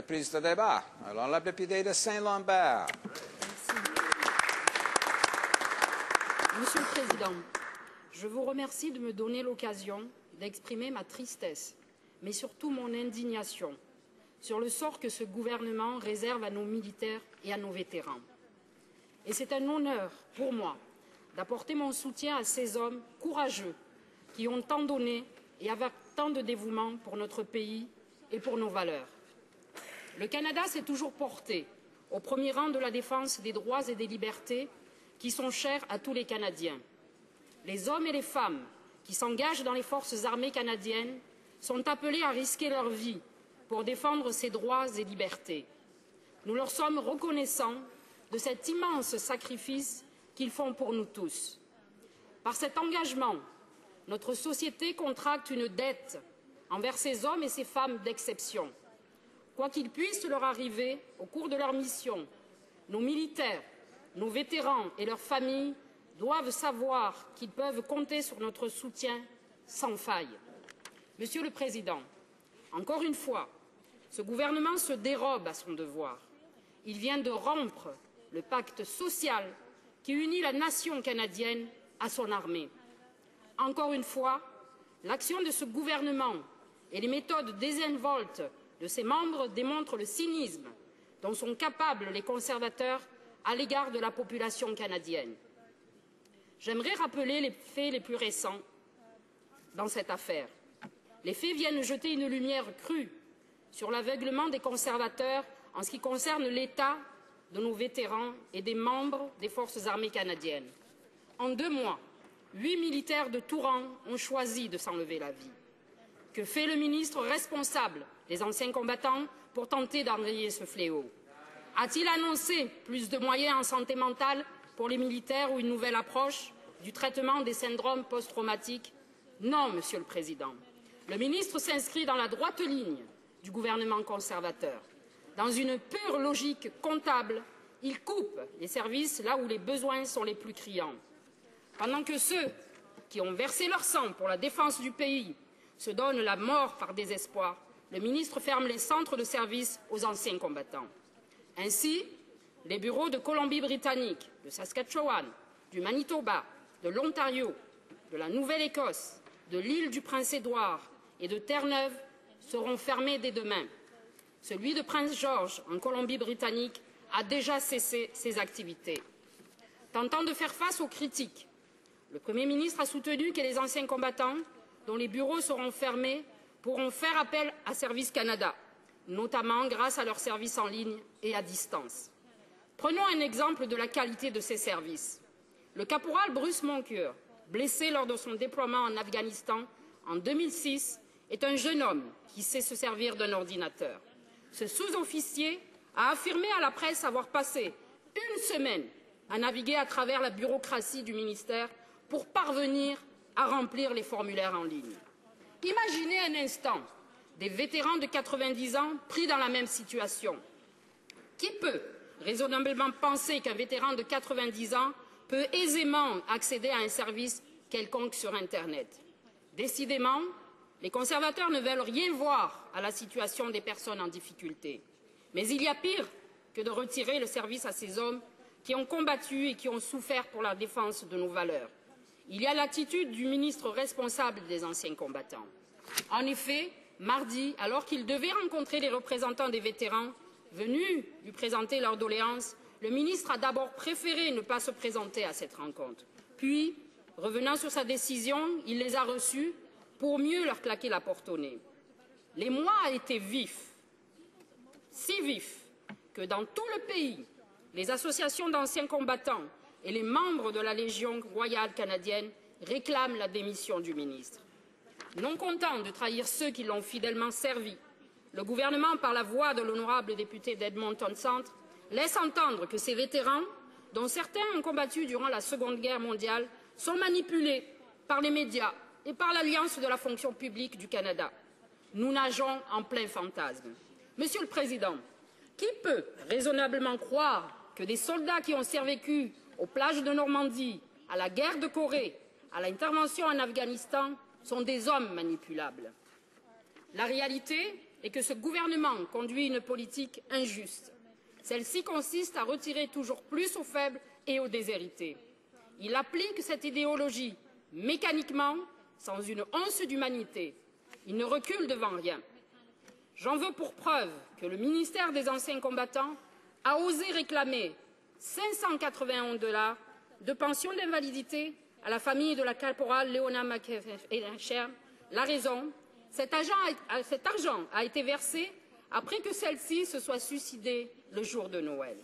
reprise du débat. Alors, la députée de Saint-Lambert. Monsieur le Président, je vous remercie de me donner l'occasion d'exprimer ma tristesse, mais surtout mon indignation sur le sort que ce gouvernement réserve à nos militaires et à nos vétérans. Et c'est un honneur pour moi d'apporter mon soutien à ces hommes courageux qui ont tant donné et avec tant de dévouement pour notre pays et pour nos valeurs. Le Canada s'est toujours porté au premier rang de la défense des droits et des libertés qui sont chers à tous les Canadiens. Les hommes et les femmes qui s'engagent dans les forces armées canadiennes sont appelés à risquer leur vie pour défendre ces droits et libertés. Nous leur sommes reconnaissants de cet immense sacrifice qu'ils font pour nous tous. Par cet engagement, notre société contracte une dette envers ces hommes et ces femmes d'exception. Quoi qu'il puisse leur arriver au cours de leur mission, nos militaires, nos vétérans et leurs familles doivent savoir qu'ils peuvent compter sur notre soutien sans faille. Monsieur le Président, encore une fois, ce gouvernement se dérobe à son devoir. Il vient de rompre le pacte social qui unit la nation canadienne à son armée. Encore une fois, l'action de ce gouvernement et les méthodes désinvoltes de ses membres démontrent le cynisme dont sont capables les conservateurs à l'égard de la population canadienne. J'aimerais rappeler les faits les plus récents dans cette affaire. Les faits viennent jeter une lumière crue sur l'aveuglement des conservateurs en ce qui concerne l'état de nos vétérans et des membres des forces armées canadiennes. En 2 mois, 8 militaires de tout rang ont choisi de s'enlever la vie. Que fait le ministre responsable des anciens combattants pour tenter d'enrayer ce fléau? A-t-il annoncé plus de moyens en santé mentale pour les militaires ou une nouvelle approche du traitement des syndromes post-traumatiques? Non, Monsieur le Président. Le ministre s'inscrit dans la droite ligne du gouvernement conservateur. Dans une pure logique comptable, il coupe les services là où les besoins sont les plus criants. Pendant que ceux qui ont versé leur sang pour la défense du pays se donnent la mort par désespoir, le ministre ferme les centres de services aux anciens combattants. Ainsi, les bureaux de Colombie-Britannique, de Saskatchewan, du Manitoba, de l'Ontario, de la Nouvelle-Écosse, de l'île du Prince-Édouard et de Terre-Neuve seront fermés dès demain. Celui de Prince George, en Colombie-Britannique, a déjà cessé ses activités. Tentant de faire face aux critiques, le Premier ministre a soutenu que les anciens combattants, dont les bureaux seront fermés, pourront faire appel à Service Canada, notamment grâce à leurs services en ligne et à distance. Prenons un exemple de la qualité de ces services. Le caporal Bruce Moncure, blessé lors de son déploiement en Afghanistan en 2006, est un jeune homme qui sait se servir d'un ordinateur. Ce sous-officier a affirmé à la presse avoir passé 1 semaine à naviguer à travers la bureaucratie du ministère pour parvenir à remplir les formulaires en ligne. Imaginez un instant des vétérans de 90 ans pris dans la même situation. Qui peut raisonnablement penser qu'un vétéran de 90 ans peut aisément accéder à un service quelconque sur Internet? Décidément, les conservateurs ne veulent rien voir à la situation des personnes en difficulté. Mais il y a pire que de retirer le service à ces hommes qui ont combattu et qui ont souffert pour la défense de nos valeurs. Il y a l'attitude du ministre responsable des anciens combattants. En effet, mardi, alors qu'il devait rencontrer les représentants des vétérans venus lui présenter leurs doléances, le ministre a d'abord préféré ne pas se présenter à cette rencontre. Puis, revenant sur sa décision, il les a reçus pour mieux leur claquer la porte au nez. Les mois ont été vifs, si vifs que dans tout le pays, les associations d'anciens combattants et les membres de la Légion royale canadienne réclament la démission du ministre. Non content de trahir ceux qui l'ont fidèlement servi, le gouvernement, par la voix de l'honorable député d'Edmonton Centre, laisse entendre que ces vétérans, dont certains ont combattu durant la Seconde Guerre mondiale, sont manipulés par les médias et par l'Alliance de la fonction publique du Canada. Nous nageons en plein fantasme. Monsieur le Président, qui peut raisonnablement croire que des soldats qui ont survécu aux plages de Normandie, à la guerre de Corée, à l'intervention en Afghanistan, sont des hommes manipulables? La réalité est que ce gouvernement conduit une politique injuste. Celle-ci consiste à retirer toujours plus aux faibles et aux déshérités. Il applique cette idéologie mécaniquement, sans une once d'humanité. Il ne recule devant rien. J'en veux pour preuve que le ministère des Anciens combattants a osé réclamer 581 $, de pension d'invalidité à la famille de la caporale Léona McEachern. La raison, cet argent a été versé après que celle-ci se soit suicidée le jour de Noël.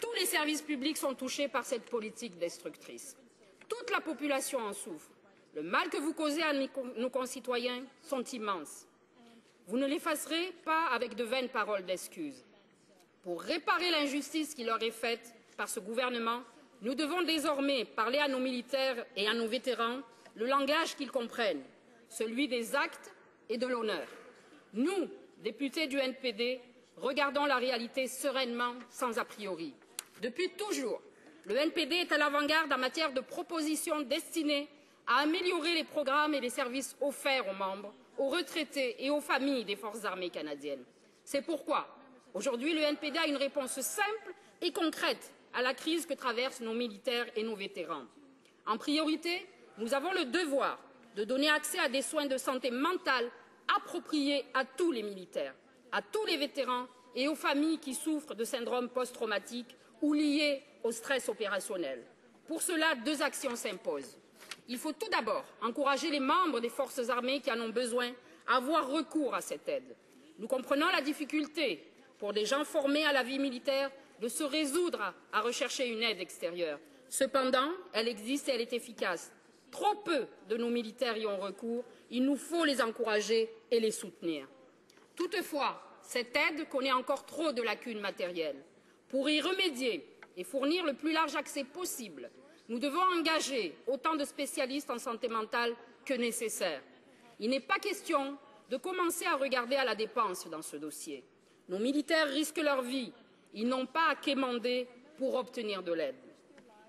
Tous les services publics sont touchés par cette politique destructrice. Toute la population en souffre. Le mal que vous causez à nos concitoyens sont immenses. Vous ne l'effacerez pas avec de vaines paroles d'excuses. Pour réparer l'injustice qui leur est faite par ce gouvernement, nous devons désormais parler à nos militaires et à nos vétérans le langage qu'ils comprennent, celui des actes et de l'honneur. Nous, députés du NPD, regardons la réalité sereinement, sans a priori. Depuis toujours, le NPD est à l'avant-garde en matière de propositions destinées à améliorer les programmes et les services offerts aux membres, aux retraités et aux familles des forces armées canadiennes. C'est pourquoi, aujourd'hui, le NPD a une réponse simple et concrète à la crise que traversent nos militaires et nos vétérans. En priorité, nous avons le devoir de donner accès à des soins de santé mentale appropriés à tous les militaires, à tous les vétérans et aux familles qui souffrent de syndrome post-traumatique ou liés au stress opérationnel. Pour cela, deux actions s'imposent. Il faut tout d'abord encourager les membres des forces armées qui en ont besoin à avoir recours à cette aide. Nous comprenons la difficulté pour des gens formés à la vie militaire de se résoudre à rechercher une aide extérieure. Cependant, elle existe et elle est efficace. Trop peu de nos militaires y ont recours. Il nous faut les encourager et les soutenir. Toutefois, cette aide connaît encore trop de lacunes matérielles. Pour y remédier et fournir le plus large accès possible, nous devons engager autant de spécialistes en santé mentale que nécessaire. Il n'est pas question de commencer à regarder à la dépense dans ce dossier. Nos militaires risquent leur vie. Ils n'ont pas à quémander pour obtenir de l'aide.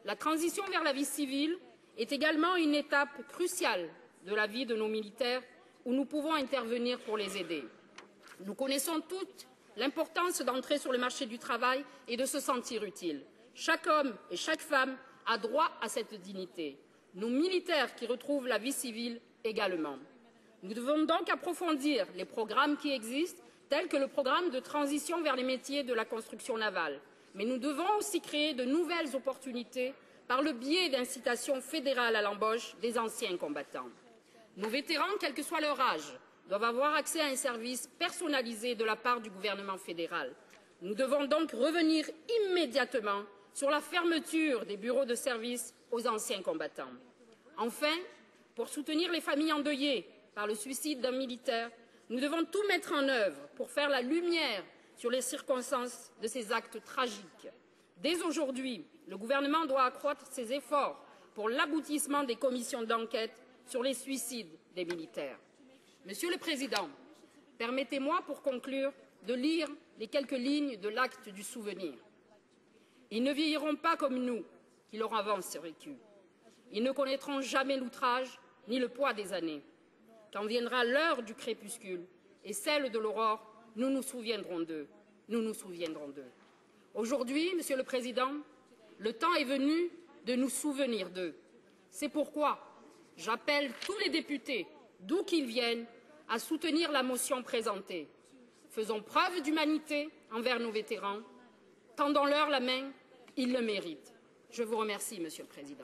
La transition vers la vie civile est également une étape cruciale de la vie de nos militaires où nous pouvons intervenir pour les aider. Nous connaissons toutes l'importance d'entrer sur le marché du travail et de se sentir utile. Chaque homme et chaque femme a droit à cette dignité. Nos militaires qui retrouvent la vie civile également. Nous devons donc approfondir les programmes qui existent, tels que le programme de transition vers les métiers de la construction navale. Mais nous devons aussi créer de nouvelles opportunités par le biais d'incitations fédérales à l'embauche des anciens combattants. Nos vétérans, quel que soit leur âge, doivent avoir accès à un service personnalisé de la part du gouvernement fédéral. Nous devons donc revenir immédiatement sur la fermeture des bureaux de service aux anciens combattants. Enfin, pour soutenir les familles endeuillées par le suicide d'un militaire, nous devons tout mettre en œuvre pour faire la lumière sur les circonstances de ces actes tragiques. Dès aujourd'hui, le gouvernement doit accroître ses efforts pour l'aboutissement des commissions d'enquête sur les suicides des militaires. Monsieur le Président, permettez-moi pour conclure de lire les quelques lignes de l'acte du souvenir. Ils ne vieilliront pas comme nous, qui leur avons survécu. Ils ne connaîtront jamais l'outrage ni le poids des années. Quand viendra l'heure du crépuscule et celle de l'aurore, nous nous souviendrons d'eux. Nous nous souviendrons d'eux. Aujourd'hui, Monsieur le Président, le temps est venu de nous souvenir d'eux. C'est pourquoi j'appelle tous les députés, d'où qu'ils viennent, à soutenir la motion présentée. Faisons preuve d'humanité envers nos vétérans. Tendons-leur la main, ils le méritent. Je vous remercie, Monsieur le Président.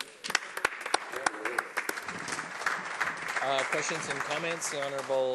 Questions and comments, the Honourable